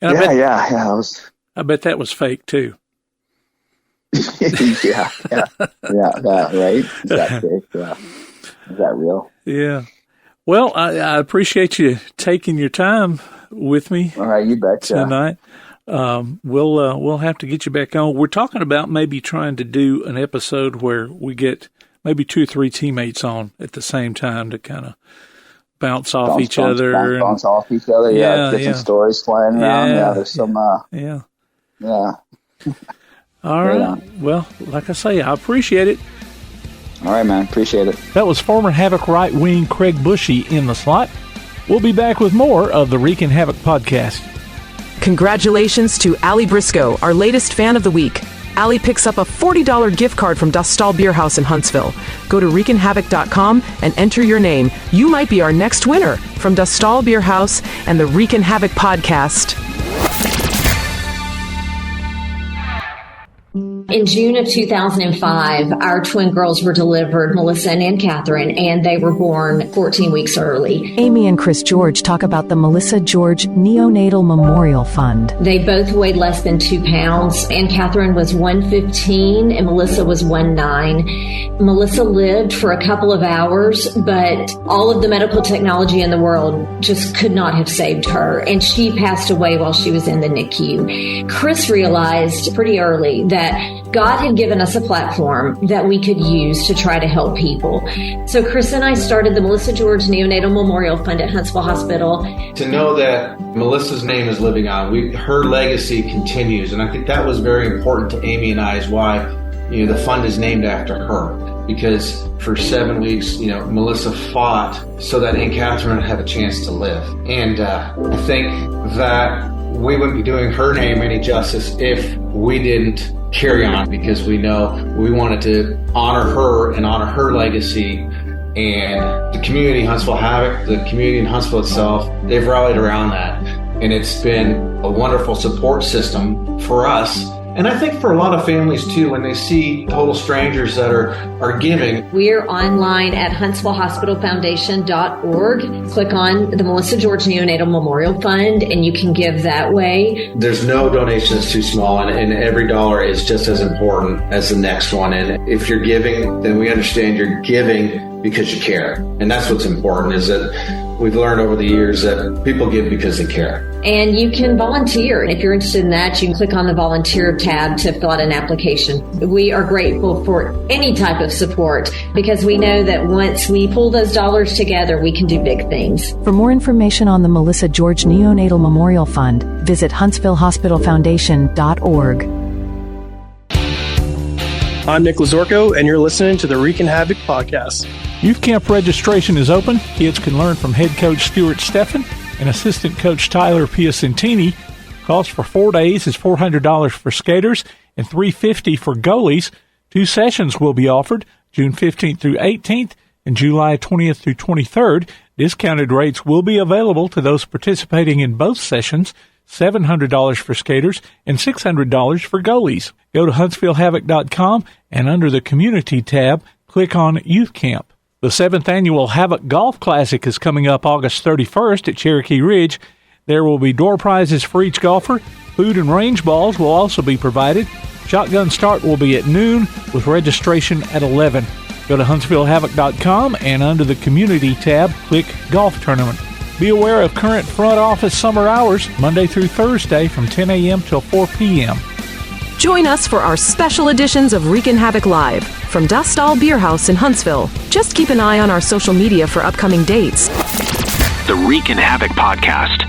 And I bet that was fake too. yeah, right. Is that fake? Yeah. Is that real? Yeah. Well, I appreciate you taking your time with me. All right, you betcha. Tonight. We'll have to get you back on. We're talking about maybe trying to do an episode where we get maybe 2 or 3 teammates on at the same time to kind of bounce off each other. Yeah, different stories flying around. Yeah, there's some. Yeah. All right. Well, like I say, I appreciate it. All right, man. Appreciate it. That was former Havoc right wing Craig Bushey in the slot. We'll be back with more of the Reekin Havoc podcast. Congratulations to Allie Briscoe, our latest fan of the week. Allie picks up a $40 gift card from Das Stahl Beer House in Huntsville. Go to ReekinHavoc.com and enter your name. You might be our next winner from Das Stahl Beer House and the Reekin Havoc podcast. In June of 2005, our twin girls were delivered, Melissa and Ann Catherine, and they were born 14 weeks early. Amy and Chris George talk about the Melissa George Neonatal Memorial Fund. They both weighed less than 2 pounds. Ann Catherine was 115 and Melissa was 1'9". Melissa lived for a couple of hours, but all of the medical technology in the world just could not have saved her, and she passed away while she was in the NICU. Chris realized pretty early that God had given us a platform that we could use to try to help people. So Chris and I started the Melissa George Neonatal Memorial Fund at Huntsville Hospital. To know that Melissa's name is living on, her legacy continues. And I think that was very important to Amy and I, is why, the fund is named after her. Because for 7 weeks, Melissa fought so that Aunt Catherine would have a chance to live. And I think that we wouldn't be doing her name any justice if we didn't carry on, because we know we wanted to honor her and honor her legacy. And the community, Huntsville Havoc, the community in Huntsville itself, they've rallied around that. And it's been a wonderful support system for us. And I think for a lot of families too, when they see total strangers that are giving. We're online at HuntsvilleHospitalFoundation.org. Click on the Melissa George Neonatal Memorial Fund and you can give that way. There's no donation that's too small, and every dollar is just as important as the next one. And if you're giving, then we understand you're giving because you care. And that's what's important, is that we've learned over the years that people give because they care. And you can volunteer. If you're interested in that, you can click on the volunteer tab to fill out an application. We are grateful for any type of support, because we know that once we pull those dollars together, we can do big things. For more information on the Melissa George Neonatal Memorial Fund, visit HuntsvilleHospitalFoundation.org. I'm Nick Lazorko, and you're listening to the Reekin Havoc podcast. Youth camp registration is open. Kids can learn from head coach Stuart Steffen and assistant coach Tyler Piacentini. Cost for 4 days is $400 for skaters and $350 for goalies. 2 sessions will be offered, June 15th through 18th and July 20th through 23rd. Discounted rates will be available to those participating in both sessions, $700 for skaters and $600 for goalies. Go to HuntsvilleHavoc.com and under the Community tab, click on Youth Camp. The 7th Annual Havoc Golf Classic is coming up August 31st at Cherokee Ridge. There will be door prizes for each golfer. Food and range balls will also be provided. Shotgun start will be at noon with registration at 11. Go to HuntsvilleHavoc.com and under the Community tab, click Golf Tournament. Be aware of current front office summer hours, Monday through Thursday from 10 a.m. till 4 p.m. Join us for our special editions of Reekin Havoc Live from Das Stall Beer House in Huntsville. Just keep an eye on our social media for upcoming dates. The Reekin Havoc Podcast.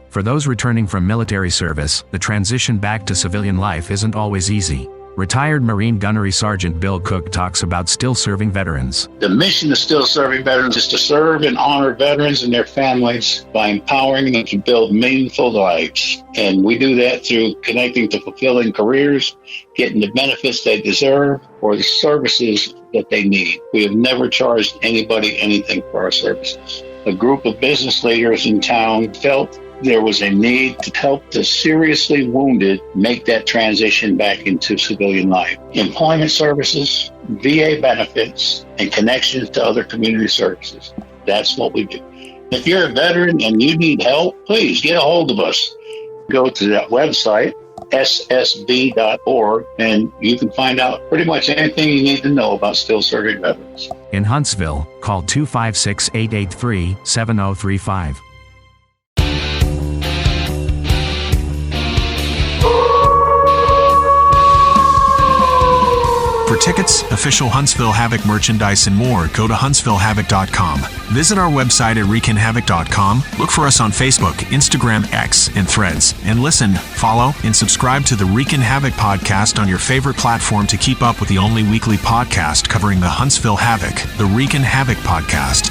For those returning from military service, the transition back to civilian life isn't always easy. Retired Marine Gunnery Sergeant Bill Cook talks about still serving veterans. The mission of still serving veterans is to serve and honor veterans and their families by empowering them to build meaningful lives. And we do that through connecting to fulfilling careers, getting the benefits they deserve, or the services that they need. We have never charged anybody anything for our services. A group of business leaders in town felt there was a need to help the seriously wounded make that transition back into civilian life. Employment services, VA benefits, and connections to other community services. That's what we do. If you're a veteran and you need help, please get a hold of us. Go to that website, ssv.org, and you can find out pretty much anything you need to know about still serving veterans. In Huntsville, call 256-883-7035. For tickets, official Huntsville Havoc merchandise, and more, go to HuntsvilleHavoc.com. Visit our website at ReekinHavoc.com. Look for us on Facebook, Instagram, X, and Threads. And listen, follow, and subscribe to the Reekin Havoc podcast on your favorite platform to keep up with the only weekly podcast covering the Huntsville Havoc, the Reekin Havoc podcast.